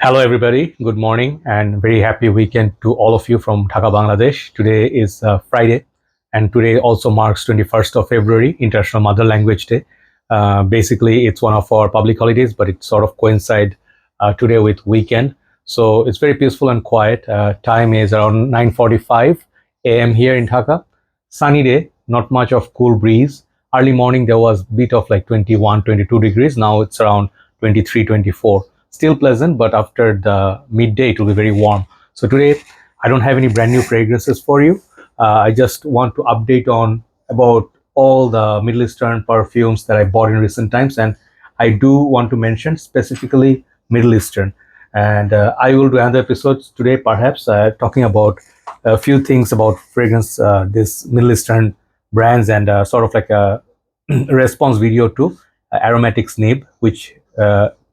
Hello, everybody. Good morning and very happy weekend to all of you from Dhaka, Bangladesh. Today is Friday, and today also marks 21st of February, International Mother Language Day. Basically, it's one of our public holidays, but it sort of coincide today with weekend. So it's very peaceful and quiet. Time is around 9:45 a.m. here in Dhaka. Sunny day, not much of cool breeze. Early morning there was a bit of like 21, 22 degrees. Now it's around 23, 24. Still pleasant, but after the midday it will be very warm. So today I don't have any brand new fragrances for you. I just want to update on about all the Middle Eastern perfumes that I bought in recent times, and I do want to mention specifically Middle Eastern. And I will do another episode today, perhaps talking about a few things about fragrance, this Middle Eastern brands, and sort of like a response video to Aromatic Snib, which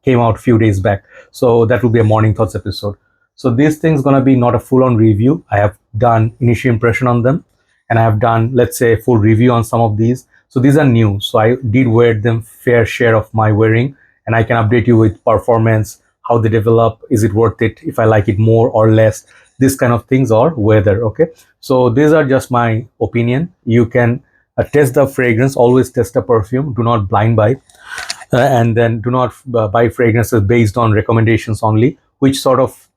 came out a few days back. So that will be a morning thoughts episode. So this thing's gonna be not a full-on review. I have done initial impression on them, and I have done, let's say, a full review on some of these. So these are new. So I did wear them fair share of my wearing, and I can update you with performance, how they develop, is it worth it, if I like it more or less, this kind of things, or weather. Okay. So these are just my opinion. You can test the fragrance, always test the perfume, do not blind buy. And then do not buy fragrances based on recommendations only, which sort of,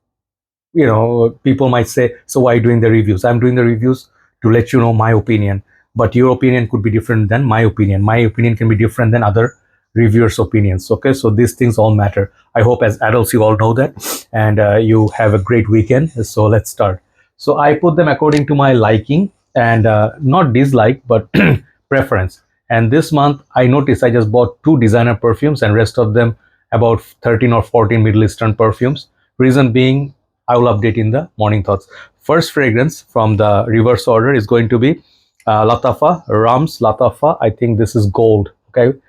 people might say, so why are you doing the reviews? I'm doing the reviews to let you know my opinion, but your opinion could be different than my opinion. My opinion can be different than other reviewers' opinions. Okay, so these things all matter. I hope as adults you all know that, and you have a great weekend. So let's start. So I put them according to my liking, and not dislike, but preference. And this month I noticed I just bought 2 designer perfumes, and rest of them about 13 or 14 Middle Eastern perfumes. Reason being, I will update in the morning thoughts. First fragrance from the reverse order is going to be Lattafa Lattafa. I think this is gold. Okay,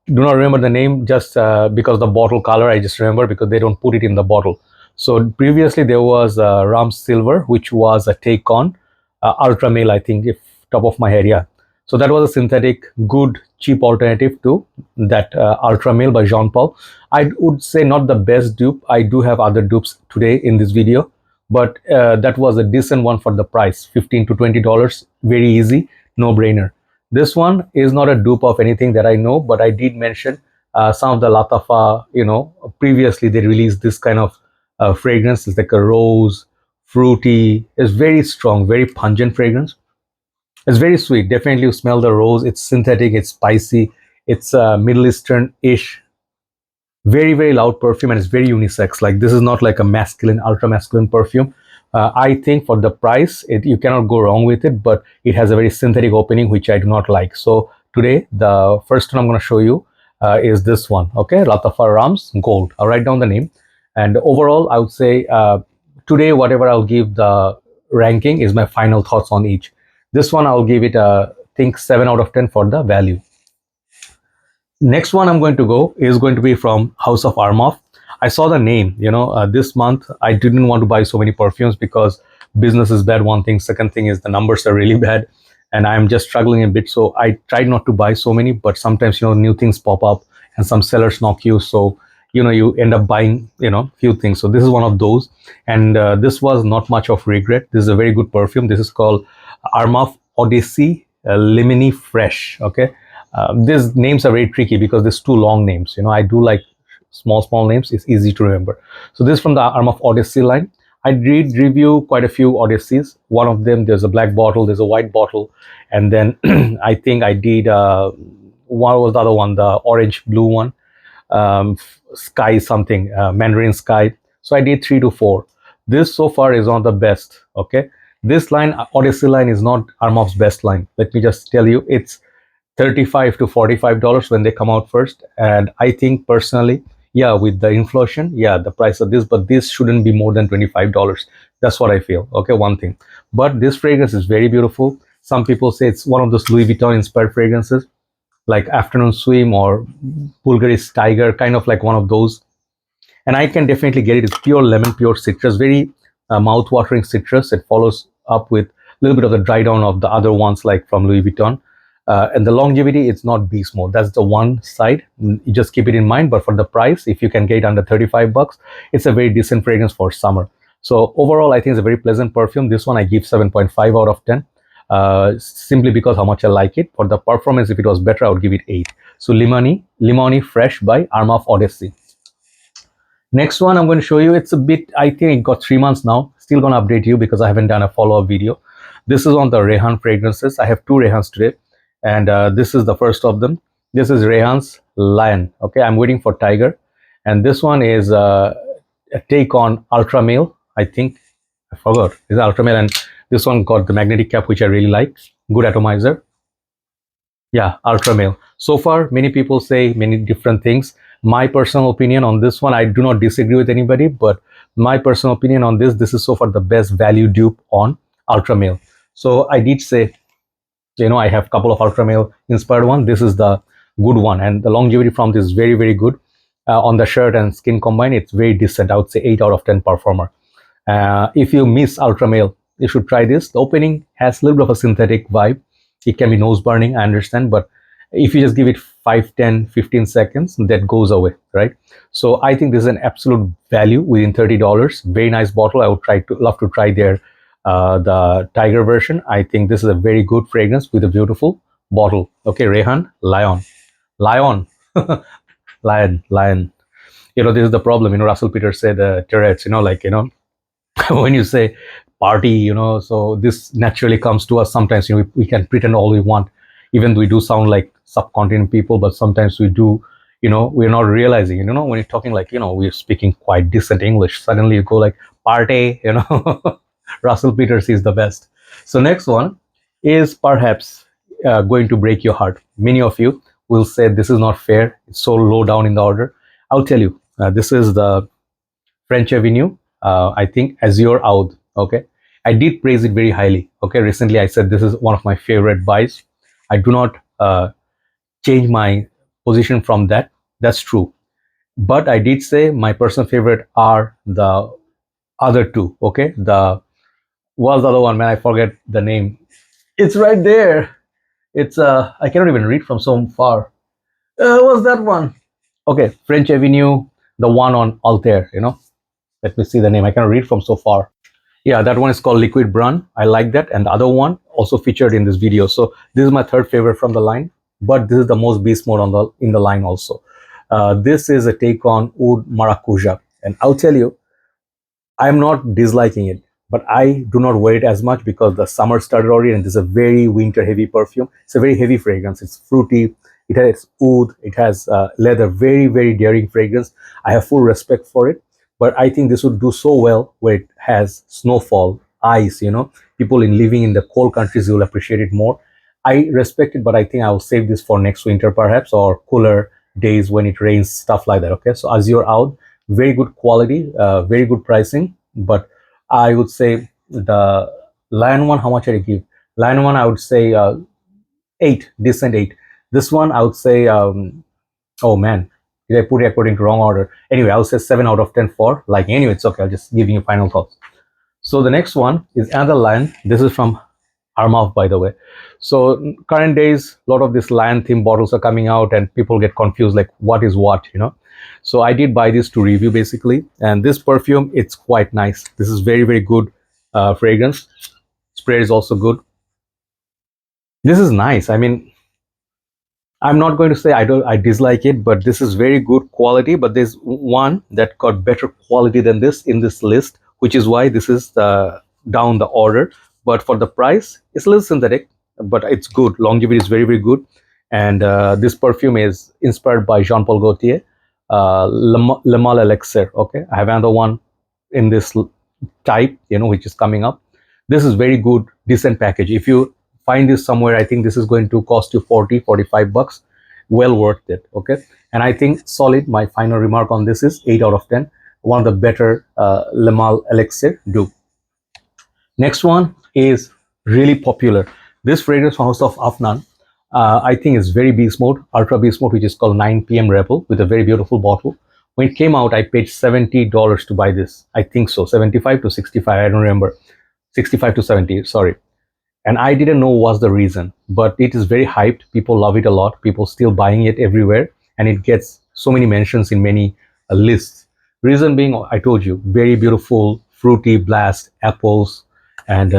do not remember the name just because the bottle color. I just remember because they don't put it in the bottle. So previously there was Rams Silver, which was a take on Ultra Male, I think, if top of my head, yeah. So that was a synthetic, good, cheap alternative to that Ultra Male by Jean Paul. I would say not the best dupe. I do have other dupes today in this video, but that was a decent one for the price, $15 to $20, very easy, no brainer. This one is not a dupe of anything that I know, but I did mention some of the Lattafa, previously they released this kind of fragrance. It's like a rose, fruity, it's very strong, very pungent fragrance. It's very sweet. Definitely you smell the rose. It's synthetic, it's spicy, it's Middle Eastern-ish. Very, very loud perfume, and it's very unisex. Like, this is not like a masculine, ultra masculine perfume. I think for the price, you cannot go wrong with it, but it has a very synthetic opening, which I do not like. So today, the first one I'm going to show you is this one. Okay, Lattafa Rams Gold. I'll write down the name. And overall, I would say today, whatever I'll give the ranking is my final thoughts on each. This one I'll give it I think 7 out of 10 for the value. Next one I'm going to go is going to be from House of Armaf. I saw the name, this month I didn't want to buy so many perfumes because business is bad, one thing. Second thing is the numbers are really bad, and I'm just struggling a bit. So I tried not to buy so many, but sometimes, new things pop up and some sellers knock you. So, you end up buying, few things. So this is one of those. And this was not much of regret. This is a very good perfume. This is called Armaf Odyssey Limoni Fresh. Okay. These names are very tricky because there's 2 long names. I do like small names. It's easy to remember. So this is from the Armaf Odyssey line. I did review quite a few Odysseys. One of them, there's a black bottle, there's a white bottle, and then I think I did what was the other one, the orange blue one, sky something, Mandarin sky. So I did 3 to 4. This so far is one of the best. Okay, this line, Odyssey line, is not Armaf's best line. Let me just tell you, it's $35 to $45 when they come out first. And I think personally, yeah, with the inflation, yeah, the price of this, but this shouldn't be more than $25. That's what I feel. Okay, one thing. But this fragrance is very beautiful. Some people say it's one of those Louis Vuitton inspired fragrances, like Afternoon Swim or Bulgari's Tiger, kind of like one of those. And I can definitely get it. It's pure lemon, pure citrus, very mouth-watering citrus. It follows up with a little bit of the dry down of the other ones, like from Louis Vuitton. and the longevity, it's not beast mode. That's the one side. You just keep it in mind. But for the price, if you can get it under 35 bucks, it's a very decent fragrance for summer. So overall, I think it's a very pleasant perfume. This one I give 7.5 out of 10, simply because how much I like it. For the performance, if it was better, I would give it 8. So Limoni Fresh by Armaf Odyssey. Next one I'm going to show you, it's a bit, I think it got 3 months now. Still going to update you because I haven't done a follow-up video. This is on the Rayhaan fragrances. I have 2 Rayhaans today, and this is the first of them. This is Rayhaan's Lion. Okay, I'm waiting for Tiger, and this one is a take on Ultra Male. I think I forgot. It's Ultra Male, and this one got the magnetic cap, which I really like. Good atomizer. Yeah, Ultra Male. So far, many people say many different things. My personal opinion on this one, I do not disagree with anybody, but my personal opinion on this is so far the best value dupe on Ultra Male. So I did say, I have a couple of Ultra Male inspired one. This is the good one, and the longevity from this is very, very good. On the shirt and skin combined, it's very decent. I would say 8 out of 10 performer. If you miss Ultra Male, you should try this. The opening has a little bit of a synthetic vibe. It can be nose burning, I understand, but if you just give it 5, 10, 15 seconds, that goes away, right? So I think this is an absolute value within $30. Very nice bottle. I would love to try their the Tiger version. I think this is a very good fragrance with a beautiful bottle. Okay, Rayhaan Lion. Lion. This is the problem. Russell Peters said Tourette's, when you say party, so this naturally comes to us. Sometimes, we can pretend all we want, even though we do sound like subcontinent people, but sometimes we do, we're not realizing, when you're talking like, we're speaking quite decent English, suddenly you go like party, Russell Peters is the best. So next one is perhaps going to break your heart. Many of you will say this is not fair. It's so low down in the order. I'll tell you, this is the French Avenue. I think Azure Oud. Okay, I did praise it very highly. Okay, recently I said this is one of my favorite buys. I do not change my position from that. That's true. But I did say my personal favorite are the other two. Okay, what's the other one? Man, I forget the name. It's right there. It's I cannot even read from so far. What's that one? Okay, French Avenue, the one on Altair. Let me see the name. I cannot read from so far. Yeah, that one is called Liquid Brun. I like that. And the other one also featured in this video. So this is my third favorite from the line, but this is the most beast mode in the line also. This is a take on Oud Maracuja. And I'll tell you, I'm not disliking it, but I do not wear it as much because the summer started already, and this is a very winter heavy perfume. It's a very heavy fragrance. It's fruity. It has oud. It has leather. Very, very daring fragrance. I have full respect for it, but I think this would do so well where it has snowfall, ice. People living in the cold countries will appreciate it more. I respect it, but I think I will save this for next winter perhaps, or cooler days when it rains, stuff like that. Okay, so Azure Oud, very good quality, very good pricing, but I would say the Lion one, how much did I give? Lion one, I would say 8, decent 8. This one, I would say, oh man, did I put it according to wrong order? Anyway, I would say 7 out of 10 for liking. Anyway, it's okay. I'll just giving you final thoughts. So the next one is another Lion. This is from Armaf, by the way. So current days, a lot of these Lion theme bottles are coming out, and people get confused like what is what, So I did buy this to review basically, and this perfume, it's quite nice. This is very, very good fragrance. Spray is also good. This is nice. I mean, I'm not going to say I dislike it, but this is very good quality. But there's one that got better quality than this in this list, which is why this is down the order. But for the price, it's a little synthetic, but it's good. Longevity is very, very good. And this perfume is inspired by Jean-Paul Gaultier, Hawas Elixir. Okay, I have another one in this type, which is coming up. This is very good, decent package. If you find this somewhere, I think this is going to cost you 40, 45 bucks. Well worth it. Okay, and I think solid. My final remark on this is 8 out of 10. One of the better Hawas Elixir dupe. Next one is really popular. This fragrance from House of Afnan, I think is very beast mode, ultra beast mode, which is called 9 PM Rebel, with a very beautiful bottle. When it came out, I paid $70 to buy this. I think so, 75 to 65. I don't remember. 65 to 70. Sorry. and I didn't know what's the reason, but it is very hyped. People love it a lot. People still buying it everywhere, and it gets so many mentions in many lists. Reason being, I told you, very beautiful, fruity blast, apples, and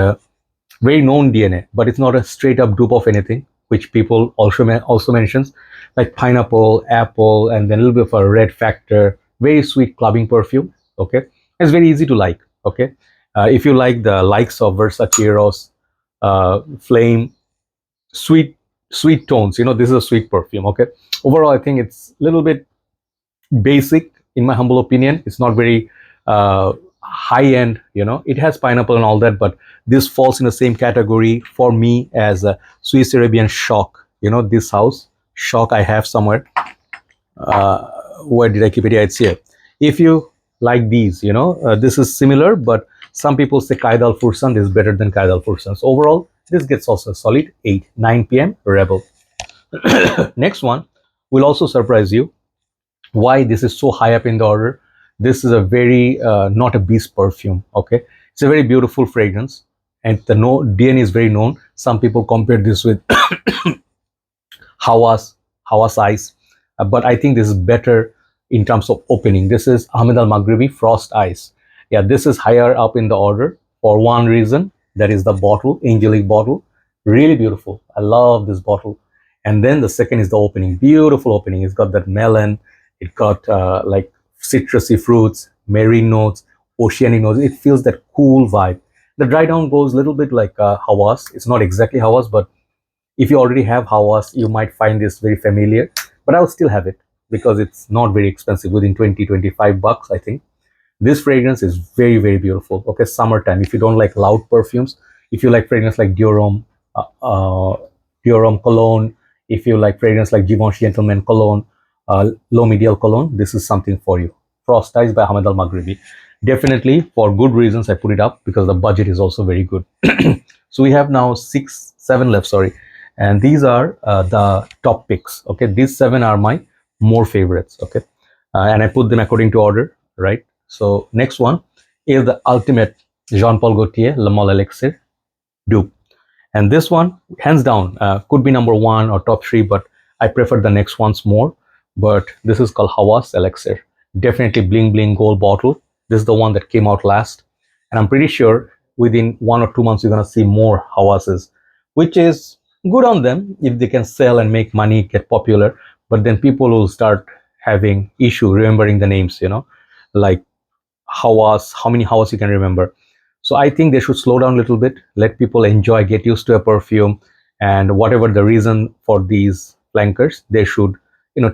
very known DNA, but it's not a straight up dupe of anything, which people also mentions, like pineapple, apple, and then a little bit of a red factor. Very sweet clubbing perfume. Okay, it's very easy to like. Okay, if you like the likes of Versace, Flame, sweet sweet tones, this is a sweet perfume. Okay, overall, I think it's a little bit basic in my humble opinion. It's not very high end. It has pineapple and all that, but this falls in the same category for me as a Swiss Arabian shock. This house shock I have somewhere. Where did I keep it? Yeah, it's here. If you like these, this is similar, but some people say Qaid Al Fursan is better than Qaid Al Fursan. So overall, this gets also a solid 8, 9 p.m. Rebel. Next one will also surprise you. Why this is so high up in the order? This is a very not a beast perfume. Okay, it's a very beautiful fragrance, and the DNA is very known. Some people compare this with Hawas Ice, but I think this is better in terms of opening. This is Ahmed Al Maghribi Frost Ice. Yeah, this is higher up in the order for one reason. That is the bottle, angelic bottle, really beautiful. I love this bottle. And then the second is the opening, beautiful opening. It's got that melon, it got like citrusy fruits, marine notes, oceanic notes. It feels that cool vibe. The dry down goes a little bit like Hawas. It's not exactly Hawas, but if you already have Hawas, you might find this very familiar. But I will still have it because it's not very expensive, within 20-25 bucks, I think. This fragrance is very, very beautiful. Okay, summertime. If you don't like loud perfumes, if you like fragrance like Dior cologne, if you like fragrance like Givenchy Gentleman cologne, low medial cologne, this is something for you. Frost Ice by Ahmed Al Maghribi. Definitely, for good reasons, I put it up because the budget is also very good. So we have now 7 left, sorry. And these are the top picks. Okay, these 7 are my more favorites. Okay, and I put them according to order, right? So next one is the ultimate Jean Paul Gaultier Le Male Elixir dupe. And this one, hands down, could be number 1 or top 3, but I prefer the next ones more. But this is called Hawas Elixir. Definitely bling bling gold bottle. This is the one that came out last. And I'm pretty sure within 1 or 2 months, you're going to see more Hawases, which is good on them if they can sell and make money, get popular. But then people will start having issue remembering the names, like Hawas, how many Hawas you can remember. So I think they should slow down a little bit, let people enjoy, get used to a perfume, and whatever the reason for these flankers, they should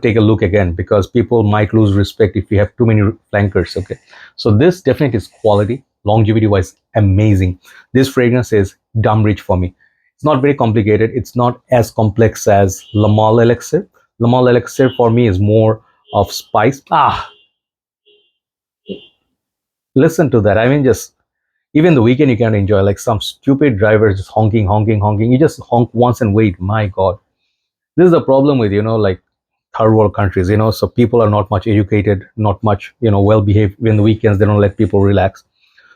take a look again, because people might lose respect if we have too many flankers. Okay, so this definitely is quality, longevity wise, amazing. This fragrance is dumb rich for me. It's not very complicated. It's not as complex as Le Male Elixir. Le Male Elixir for me is more of spice. Listen to that. I mean, just even the weekend you can enjoy, like some stupid drivers just honking, honking, honking. You just honk once and wait. My God, this is the problem with like third world countries. So people are not much educated, not much well behaved. Even the weekends they don't let people relax.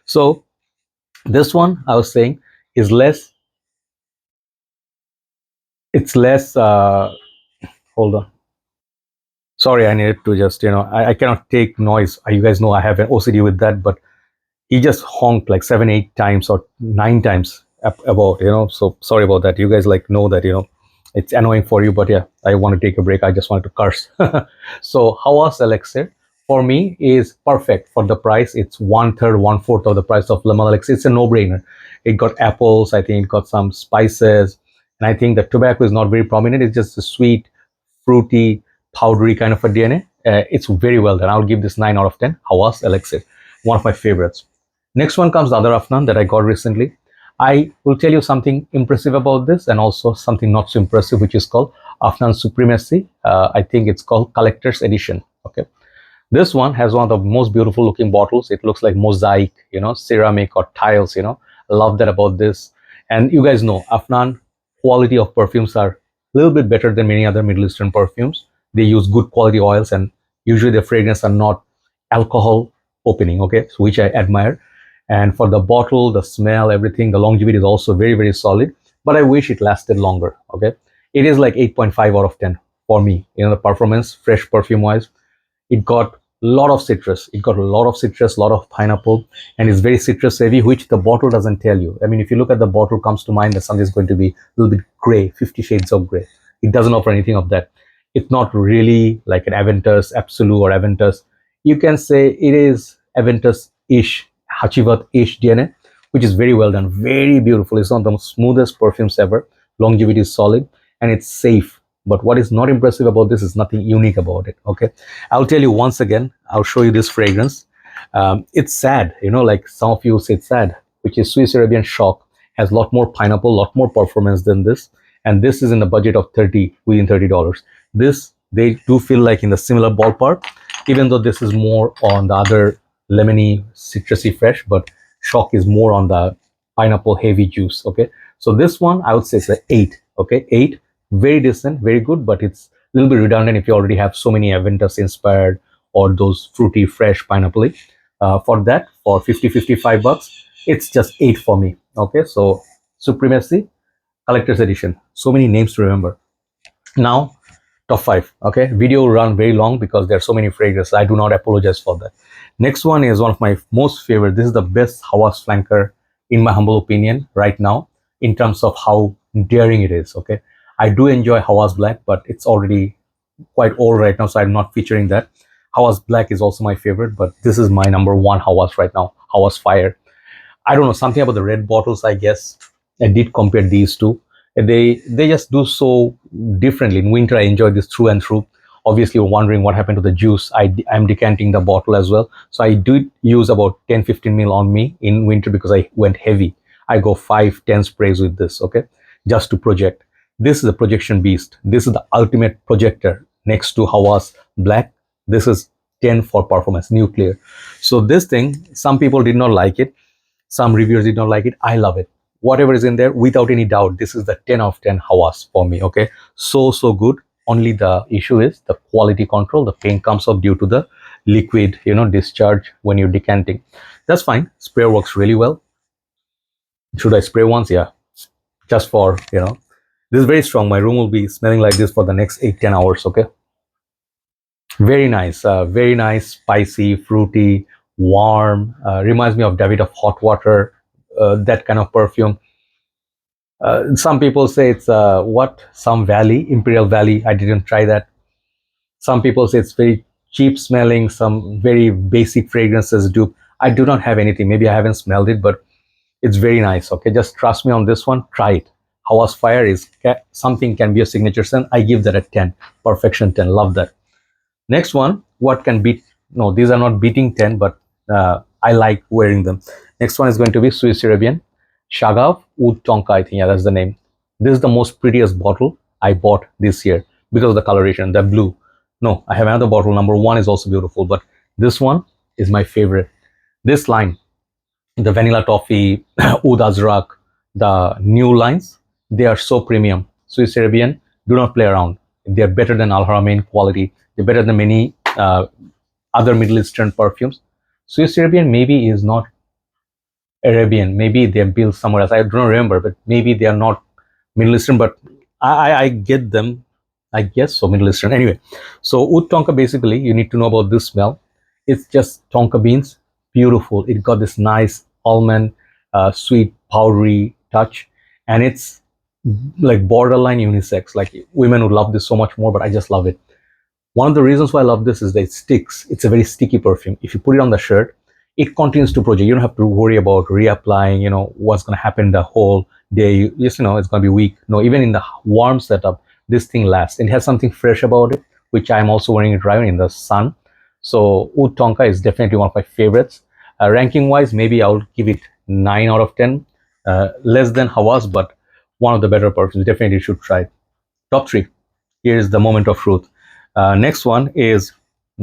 So this one I was saying is less. It's less. Hold on. Sorry, I needed to just I cannot take noise. You guys know I have an OCD with that, but he just honked like 7, 8 times or 9 times about, so sorry about that. You guys know that, it's annoying for you, but yeah, I want to take a break. I just wanted to curse. So Hawas Elixir for me is perfect for the price. It's 1/3, 1/4 of the price of Le Male Elixir. It's a no-brainer. It got apples. I think it got some spices. And I think the tobacco is not very prominent. It's just a sweet, fruity, powdery kind of a DNA. It's very well done. I'll give this 9 out of 10. Hawas Elixir, one of my favorites. Next one comes the other Afnan that I got recently. I will tell you something impressive about this and also something not so impressive, which is called Afnan Supremacy. I think it's called Collector's Edition. Okay, this one has one of the most beautiful looking bottles. It looks like mosaic, ceramic or tiles. I love that about this. And you guys know Afnan quality of perfumes are a little bit better than many other Middle Eastern perfumes. They use good quality oils, and usually the fragrance are not alcohol opening. Okay, so which I admire. And for the bottle, the smell, everything, the longevity is also very, very solid. but I wish it lasted longer. Okay, it is like 8.5 out of 10 for me. The performance, fresh perfume wise, it got a lot of citrus. It got a lot of citrus, a lot of pineapple, and it's very citrus heavy, which the bottle doesn't tell you. I mean, if you look at the bottle, comes to mind that something is going to be a little bit gray, 50 shades of gray. It doesn't offer anything of that. It's not really like an Aventus Absolute or Aventus. You can say it is Aventus-ish, Hachivat-ish DNA, which is very well done, very beautiful. It's one of the smoothest perfumes ever. Longevity is solid, and it's safe. But what is not impressive about this is nothing unique about it. Okay, I'll tell you once again. I'll show you this fragrance. It's sad, like some of you say it's sad, which is Swiss Arabian Shock. Has a lot more pineapple, a lot more performance than this, and this is in the budget of 30, within $30. This, they do feel like in the similar ballpark, even though this is more on the other lemony, citrusy fresh, but Shock is more on the pineapple heavy juice. Okay, so this one I would say it's an 8. Okay, 8, very decent, very good, but it's a little bit redundant if you already have so many Aventus inspired or those fruity fresh pineapple. For that, for 50-55 bucks, it's just 8 for me. Okay, so Supremacy collector's edition, so many names to remember. Now top 5. Okay, video will run very long because there are so many fragrances. I do not apologize for that. Next one is one of my most favorite. This is the best Hawas flanker in my humble opinion right now, in terms of how daring it is. Okay, I do enjoy Hawas Black, but it's already quite old right now, so I'm not featuring that. Hawas Black is also my favorite, but this is my number one Hawas right now, Hawas Fire. I don't know, something about the red bottles, I guess. I did compare these two. They just do so differently. In winter, I enjoy this through and through. Obviously, you're wondering what happened to the juice. I'm decanting the bottle as well. So I do use about 10-15 ml on me in winter because I went heavy. I go 5-10 sprays with this, okay, just to project. This is a projection beast. This is the ultimate projector next to Hawas Black. This is 10 for performance, nuclear. So this thing, some people did not like it. Some reviewers did not like it. I love it. Whatever is in there, without any doubt, this is the 10 out of 10 Hawas for me, okay? So good. Only the issue is the quality control. The paint comes off due to the liquid, discharge when you're decanting. That's fine. Sprayer works really well. Should I spray once? Yeah. Just for, this is very strong. My room will be smelling like this for the next 8-10 hours, okay? Very nice, spicy, fruity, warm, reminds me of David of Hot Water, that kind of perfume. Some people say it's some valley, Imperial Valley. I didn't try that. Some people say it's very cheap smelling, some very basic fragrances dupe. I do not have anything. Maybe I haven't smelled it, but it's very nice. Okay, just trust me on this one. Try it. Hawas Fire is something, can be a signature scent. I give that a 10. Perfection 10. Love that. Next one, what can beat? No, these are not beating 10, but I like wearing them. Next one is going to be Swiss Arabian Shaghaf Oud Tonka. I think, yeah, that's the name. This is the most prettiest bottle I bought this year because of the coloration, the blue. No, I have another bottle. Number 1 is also beautiful, but this one is my favorite. This line, the Vanilla Toffee, Oud Azrak, the new lines, they are so premium. Swiss Arabian, do not play around. They are better than Al Haramain quality. They're better than many other Middle Eastern perfumes. Swiss Arabian maybe is not Arabian. Maybe they're built somewhere else. I don't remember, but maybe they are not Middle Eastern. But I get them. I guess so, Middle Eastern. Anyway, so Oud Tonka, basically, you need to know about this smell. It's just tonka beans. Beautiful. It got this nice almond, sweet, powdery touch, and it's like borderline unisex. Like, women would love this so much more, but I just love it. One of the reasons why I love this is that it sticks. It's a very sticky perfume. If you put it on the shirt, it continues to project. You don't have to worry about reapplying, what's going to happen the whole day. You just, it's going to be weak. No, even in the warm setup, this thing lasts. It has something fresh about it, which I'm also wearing it right in the sun. So Oud Tonka is definitely one of my favorites. Ranking wise, maybe I'll give it 9 out of 10. Less than Hawas, but one of the better perfumes. Definitely should try it. Top 3. Here's the moment of truth. Next one is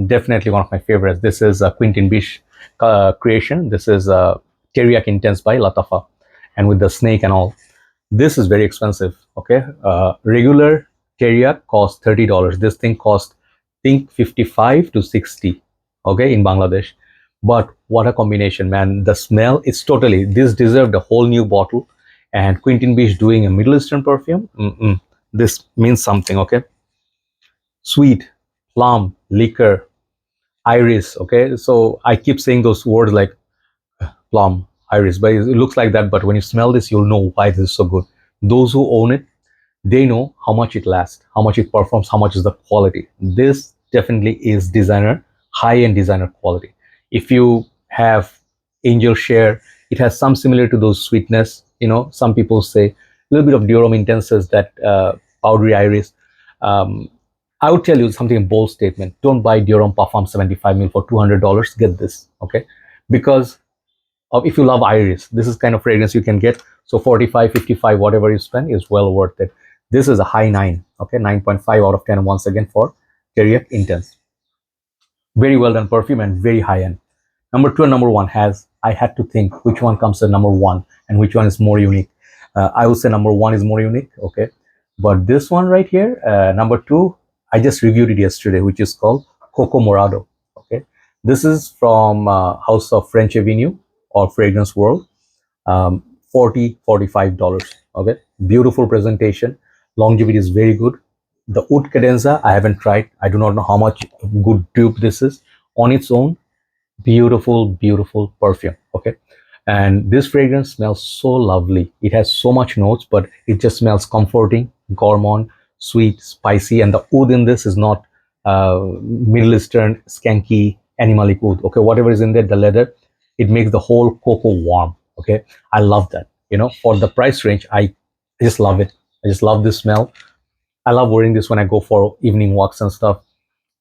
definitely one of my favorites. This is a Quentin Bish creation. This is Teriyaki Intense by Lattafa, and with the snake and all. This is very expensive. Okay, regular Teriyaki costs $30. This thing cost, I think, 55 to 60. Okay, in Bangladesh. But what a combination, man! The smell is totally. This deserved a whole new bottle, and Quentin Beach doing a Middle Eastern perfume. This means something, okay? Sweet, plum, liquor, iris, okay? So I keep saying those words like plum, iris, but it looks like that. But when you smell this, you'll know why this is so good. Those who own it, they know how much it lasts, how much it performs, how much is the quality. This definitely is designer, high-end designer quality. If you have Angel Share, it has some similar to those sweetness. You know, some people say a little bit of Dior Intenses, that powdery iris. I would tell you something, a bold statement. Don't buy Dior Parfum 75 ml for $200. Get this, okay? Because if you love iris, this is kind of fragrance you can get. So 45, 55, whatever you spend is well worth it. This is a high 9, okay? 9.5 out of 10 once again for Teriyaki Intense. Very well done perfume and very high end. Number 2 and number 1 has, I had to think which one comes to number 1 and which one is more unique. I would say number 1 is more unique, okay? But this one right here, number 2, I just reviewed it yesterday, which is called Coco Morado, okay? This is from House of French Avenue or Fragrance World. $45, okay? Beautiful presentation. Longevity is very good. The Oud Cadenza, I haven't tried. I do not know how much good dupe this is. On its own, beautiful, beautiful perfume, okay? And this fragrance smells so lovely. It has so much notes, but it just smells comforting, gourmand, sweet, spicy. And the oud in this is not Middle Eastern, skanky, animalic oud, okay? Whatever is in there, the leather, it makes the whole cocoa warm, okay? I love that. You know, for the price range, I just love it. I just love this smell. I love wearing this when I go for evening walks and stuff.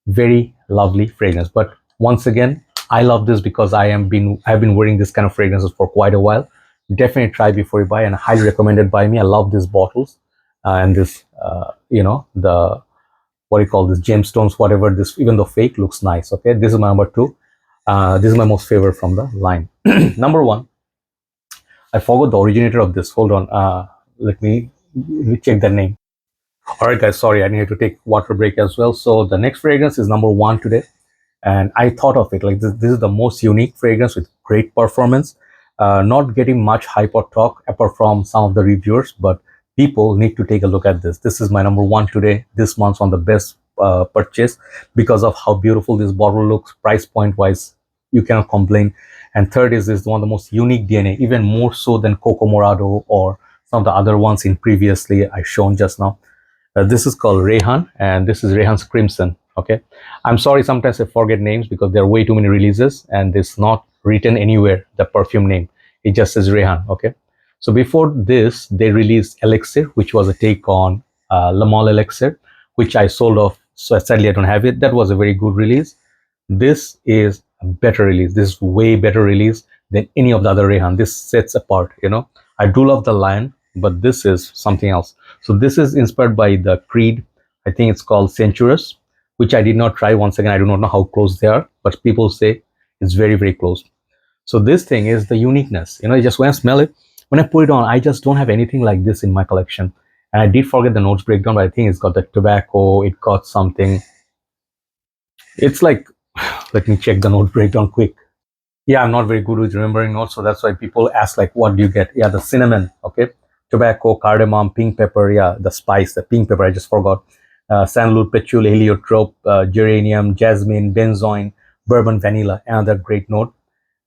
Very lovely fragrance. But once again, I love this because I've been wearing this kind of fragrances for quite a while. Definitely try before you buy, and highly recommended by me. I love these bottles and this, you know, the, what do you call this, gemstones, whatever this, even though fake, looks nice. Okay, this is my number 2. This is my most favorite from the line. Number 1, I forgot the originator of this. Hold on, let me check the name. All right, guys, sorry, I needed to take water break as well. So the next fragrance is number 1 today, and I thought of it like this is the most unique fragrance with great performance. Not getting much hype or talk apart from some of the reviewers, but people need to take a look at this. This is my number 1 today, this month, on the best purchase because of how beautiful this bottle looks. Price point wise, you cannot complain. And third is one of the most unique DNA, even more so than Coco Morado or some of the other ones in previously I shown just now. This is called Rayhaan, and this is Rayhaan's Crimson, okay? I'm sorry, sometimes I forget names because there are way too many releases and it's not written anywhere, the perfume name. It just says Rayhaan, okay? So before this, they released Elixir, which was a take on Limoni Elixir, which I sold off. So sadly, I don't have it. That was a very good release. This is a better release. This is way better release than any of the other Rayhaan. This sets apart, you know? I do love the Lion, but this is something else. So this is inspired by the Creed. I think it's called Centurious, which I did not try. Once again, I do not know how close they are, but people say it's very, very close. So this thing is the uniqueness. You know, just when I smell it, when I put it on, I just don't have anything like this in my collection. And I did forget the notes breakdown, but I think it's got the tobacco, it got something. It's like, let me check the note breakdown quick. Yeah, I'm not very good with remembering notes, so that's why people ask like, what do you get? Yeah, the cinnamon, okay? Tobacco, cardamom, pink pepper, yeah, the spice, the pink pepper, I just forgot. Sandalwood, patchouli, heliotrope, geranium, jasmine, benzoin, bourbon, vanilla, another great note.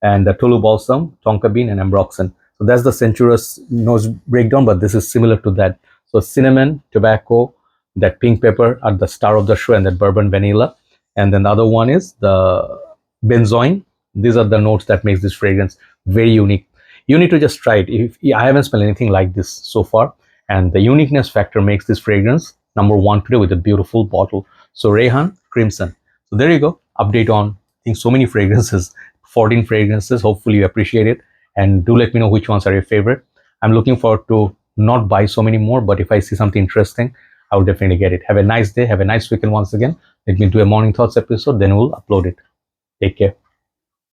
And the Tolu balsam, tonka bean, and ambroxan. So that's the Centurious nose breakdown, but this is similar to that. So cinnamon, tobacco, that pink pepper are the star of the show, and that bourbon, vanilla. And then the other one is the benzoin. These are the notes that makes this fragrance very unique. You need to just try it. If I haven't smelled anything like this so far, and the uniqueness factor makes this fragrance number 1 today with a beautiful bottle. So Rayhaan Crimson. So there you go. Update on, I think, so many fragrances, 14 fragrances. Hopefully you appreciate it, and do let me know which ones are your favorite. I'm looking forward to not buy so many more, but if I see something interesting, I will definitely get it. Have a nice day. Have a nice weekend once again. Let me do a morning thoughts episode, then we'll upload it. Take care.